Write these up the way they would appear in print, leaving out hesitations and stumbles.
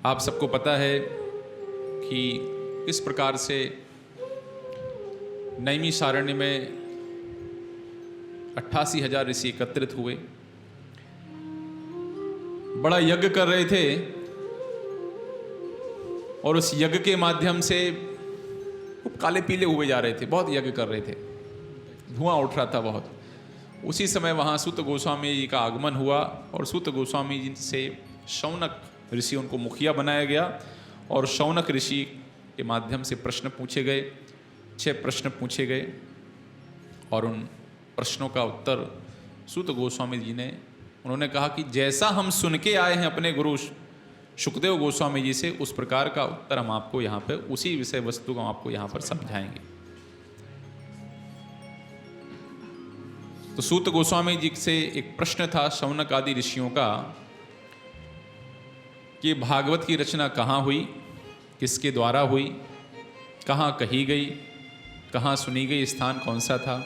आप सबको पता है कि किस प्रकार से नैमिषारण्य में 88,000 ऋषि एकत्रित हुए, बड़ा यज्ञ कर रहे थे और उस यज्ञ के माध्यम से खूब काले पीले हुए जा रहे थे। बहुत यज्ञ कर रहे थे, धुआं उठ रहा था बहुत। उसी समय वहाँ सूत गोस्वामी जी का आगमन हुआ और सूत गोस्वामी जी से शौनक ऋषि उनको मुखिया बनाया गया और शौनक ऋषि के माध्यम से प्रश्न पूछे गए। 6 प्रश्न पूछे गए और उन प्रश्नों का उत्तर सूत गोस्वामी जी ने उन्होंने कहा कि जैसा हम सुन के आए हैं अपने गुरु शुकदेव गोस्वामी जी से, उस प्रकार का उत्तर हम आपको यहाँ पे उसी विषय वस्तु को हम आपको यहाँ पर समझाएंगे। तो सूत गोस्वामी जी से एक प्रश्न था शौनक आदि ऋषियों का कि भागवत की रचना कहाँ हुई, किसके द्वारा हुई, कहाँ कही गई, कहाँ सुनी गई, स्थान कौन सा था।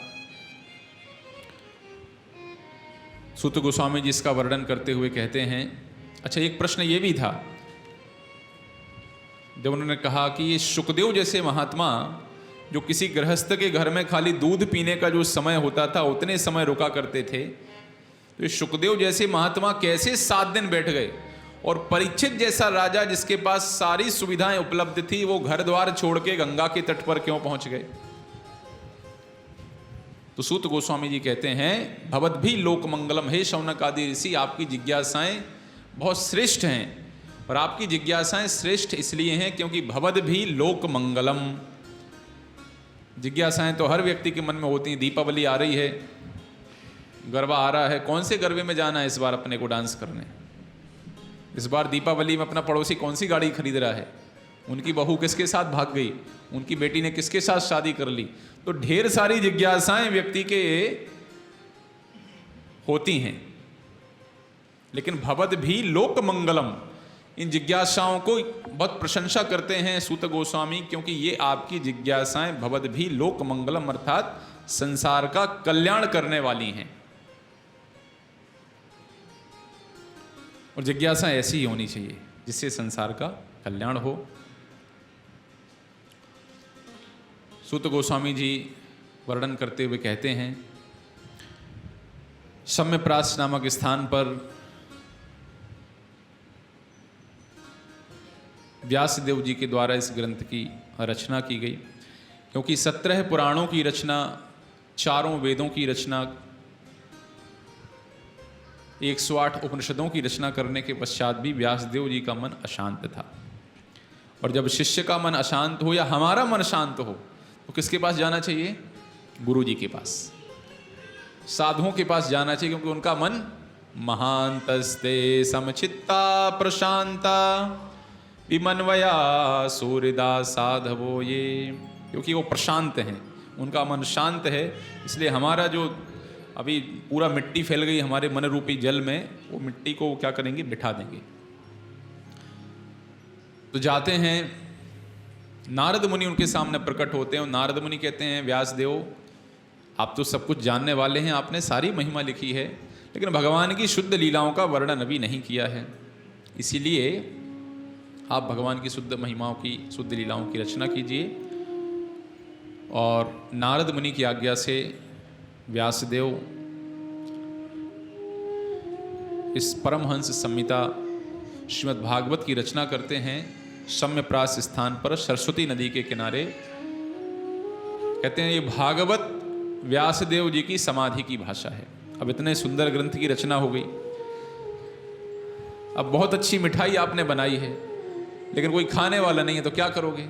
सूत गोस्वामी जी इसका वर्णन करते हुए कहते हैं, अच्छा एक प्रश्न ये भी था जब उन्होंने कहा कि ये शुकदेव जैसे महात्मा जो किसी गृहस्थ के घर में खाली दूध पीने का जो समय होता था उतने समय रुका करते थे, तो ये शुकदेव जैसे महात्मा कैसे 7 दिन बैठ गए और परीक्षित जैसा राजा जिसके पास सारी सुविधाएं उपलब्ध थी वो घर द्वार छोड़ के गंगा के तट पर क्यों पहुंच गए। तो सूत गोस्वामी जी कहते हैं, भवद भी लोक मंगलम, हे शौनक आदि ऋषि, आपकी जिज्ञासाएं बहुत श्रेष्ठ हैं और आपकी जिज्ञासाएं श्रेष्ठ इसलिए हैं क्योंकि भवद भी लोक मंगलम। जिज्ञासाएं तो हर व्यक्ति के मन में होती हैं। दीपावली आ रही है, गरबा आ रहा है, कौन से गरबे में जाना है इस बार अपने को डांस करने। इस बार दीपावली में अपना पड़ोसी कौन सी गाड़ी खरीद रहा है, उनकी बहू किसके साथ भाग गई, उनकी बेटी ने किसके साथ शादी कर ली। तो ढेर सारी जिज्ञासाएं व्यक्ति के होती हैं, लेकिन भवद भी लोक मंगलम, इन जिज्ञासाओं को बहुत प्रशंसा करते हैं सूत गोस्वामी, क्योंकि ये आपकी जिज्ञासाएं भवद भी लोक मंगलम अर्थात संसार का कल्याण करने वाली हैं। और जिज्ञासा ऐसी ही होनी चाहिए जिससे संसार का कल्याण हो। सूत गोस्वामी जी वर्णन करते हुए कहते हैं, सम्यप्रास नामक स्थान पर व्यासदेव जी के द्वारा इस ग्रंथ की रचना की गई, क्योंकि 17 पुराणों की रचना, 4 वेदों की रचना, 108 उपनिषदों की रचना करने के पश्चात भी व्यासदेव जी का मन अशांत था। और जब शिष्य का मन अशांत हो या हमारा मन शांत हो तो किसके पास जाना चाहिए? गुरु जी के पास, साधुओं के पास जाना चाहिए, क्योंकि उनका मन महांतस्ते समचित्ता प्रशांता विमन्वया सूर्यदा साधवो ये, क्योंकि वो प्रशांत हैं, उनका मन शांत है। इसलिए हमारा जो अभी पूरा मिट्टी फैल गई हमारे मन रूपी जल में, वो मिट्टी को क्या करेंगे? बिठा देंगे। तो जाते हैं, नारद मुनि उनके सामने प्रकट होते हैं और नारद मुनि कहते हैं, व्यासदेव आप तो सब कुछ जानने वाले हैं, आपने सारी महिमा लिखी है, लेकिन भगवान की शुद्ध लीलाओं का वर्णन अभी नहीं किया है, इसीलिए आप भगवान की शुद्ध महिमाओं की, शुद्ध लीलाओं की रचना कीजिए। और नारद मुनि की आज्ञा से व्यासदेव इस परमहंस संहिता श्रीमद् भागवत की रचना करते हैं सम्यप्रास स्थान पर सरस्वती नदी के किनारे। कहते हैं ये भागवत व्यासदेव जी की समाधि की भाषा है। अब इतने सुंदर ग्रंथ की रचना हो गई, अब बहुत अच्छी मिठाई आपने बनाई है, लेकिन कोई खाने वाला नहीं है तो क्या करोगे?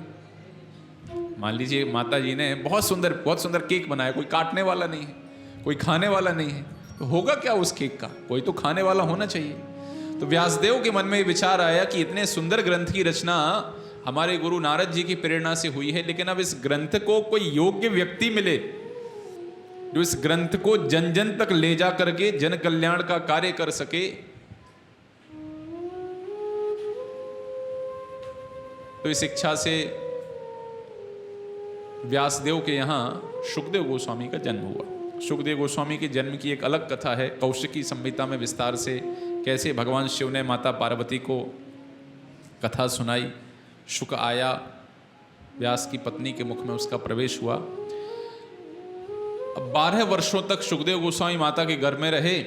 मान लीजिए माता जी ने बहुत सुंदर केक बनाया, कोई काटने वाला नहीं है, कोई खाने वाला नहीं है, तो होगा क्या उस केक का? कोई तो खाने वाला होना चाहिए। तो व्यासदेव के मन में विचार आया कि इतने सुंदर ग्रंथ की रचना हमारे गुरु नारद जी की प्रेरणा से हुई है, लेकिन अब इस ग्रंथ को कोई योग्य व्यक्ति मिले जो इस ग्रंथ को जन जन तक ले जा करके जन कल्याण का कार्य कर सके। तो इस इच्छा से व्यासदेव के यहाँ शुकदेव गोस्वामी का जन्म हुआ। शुकदेव गोस्वामी के जन्म की एक अलग कथा है, कौशिकी संहिता में विस्तार से कैसे भगवान शिव ने माता पार्वती को कथा सुनाई। शुक आया, व्यास की पत्नी के मुख में उसका प्रवेश हुआ। अब 12 वर्षों तक सुखदेव गोस्वामी माता के घर में रहे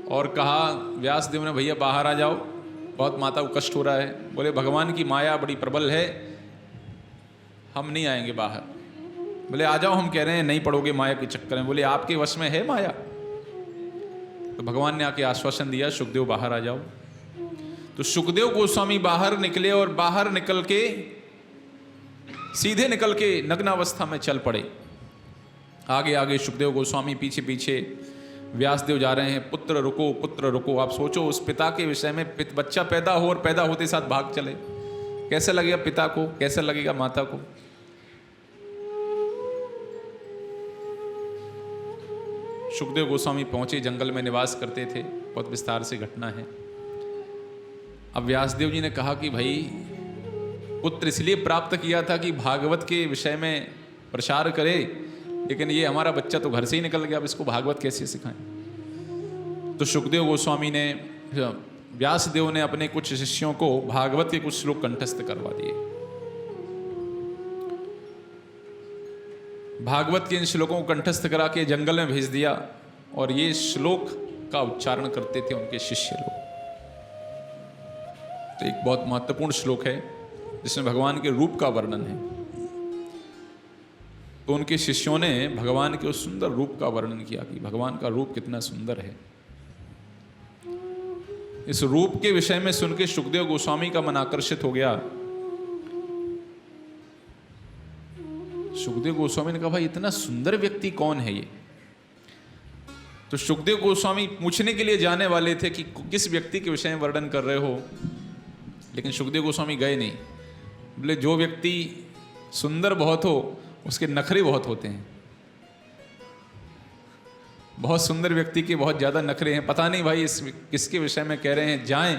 और कहा व्यासदेव ने, भैया बाहर आ जाओ, बहुत माता को कष्ट हो रहा है। बोले भगवान की माया बड़ी प्रबल है, हम नहीं आएंगे बाहर। बोले आ जाओ, हम कह रहे हैं नहीं पड़ोगे माया के चक्कर में। बोले आपके वश में है माया? तो भगवान ने आके आश्वासन दिया, सुखदेव बाहर आ जाओ। तो सुखदेव गोस्वामी बाहर निकले और बाहर निकल के सीधे निकल के नग्नावस्था में चल पड़े। आगे आगे सुखदेव गोस्वामी, पीछे पीछे व्यासदेव जा रहे हैं। पुत्र रुको, पुत्र रुको। आप सोचो उस पिता के विषय में, बच्चा पैदा हो और पैदा होते साथ भाग चले, कैसे लगेगा पिता को, कैसे लगेगा माता को। सुखदेव गोस्वामी पहुंचे, जंगल में निवास करते थे, बहुत विस्तार से घटना है। अब व्यासदेव जी ने कहा कि भाई पुत्र इसलिए प्राप्त किया था कि भागवत के विषय में प्रचार करे, लेकिन ये हमारा बच्चा तो घर से ही निकल गया, अब इसको भागवत कैसे सिखाएं। तो सुखदेव गोस्वामी ने, व्यासदेव ने अपने कुछ शिष्यों को भागवत के कुछ श्लोक कंठस्थ करवा दिए। भागवत के इन श्लोकों को कंठस्थ करा के जंगल में भेज दिया और ये श्लोक का उच्चारण करते थे उनके शिष्य लोग। तो एक बहुत महत्वपूर्ण श्लोक है जिसमें भगवान के रूप का वर्णन है। तो उनके शिष्यों ने भगवान के उस सुंदर रूप का वर्णन किया कि भगवान का रूप कितना सुंदर है। इस रूप के विषय में सुन के सुखदेव गोस्वामी का मन आकर्षित हो गया। सुखदेव गोस्वामी ने कहा भाई इतना सुंदर व्यक्ति कौन है ये। तो सुखदेव गोस्वामी पूछने के लिए जाने वाले थे कि किस व्यक्ति के विषय में वर्णन कर रहे हो, लेकिन सुखदेव गोस्वामी गए नहीं। बोले जो व्यक्ति सुंदर बहुत हो उसके नखरे बहुत होते हैं। बहुत सुंदर व्यक्ति के बहुत ज़्यादा नखरे हैं। पता नहीं भाई इस किसके विषय में कह रहे हैं, जाएं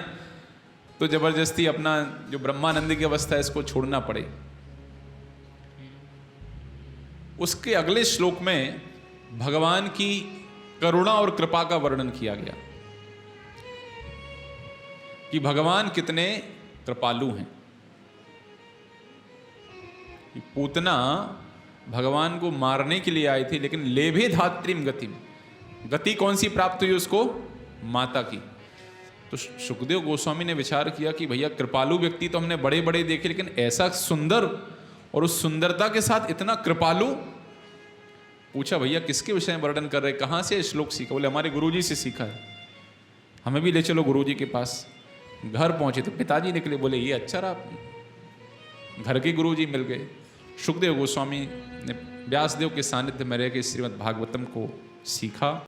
तो जबरदस्ती अपना जो ब्रह्मानंद की अवस्था है इसको छोड़ना पड़े। उसके अगले श्लोक में भगवान की करुणा और कृपा का वर्णन किया गया कि भगवान कितने कृपालु हैं। कि पूतना भगवान को मारने के लिए आई थी, लेकिन लेभे धात्रीम गतिम, गति कौन सी प्राप्त हुई उसको? माता की। तो सुखदेव गोस्वामी ने विचार किया कि भैया कृपालु व्यक्ति तो हमने बड़े बड़े देखे, लेकिन ऐसा सुंदर और उस सुंदरता के साथ इतना कृपालु। पूछा भैया किसके विषय में वर्णन कर रहे, कहाँ से श्लोक सीखा? बोले हमारे गुरुजी से सीखा है, हमें भी ले चलो गुरुजी के पास। घर पहुंचे तो पिताजी निकले, बोले ये अच्छा रहा, घर के गुरुजी मिल गए। सुखदेव गोस्वामी ने व्यासदेव के सानिध्य में रह के श्रीमद् भागवतम को सीखा।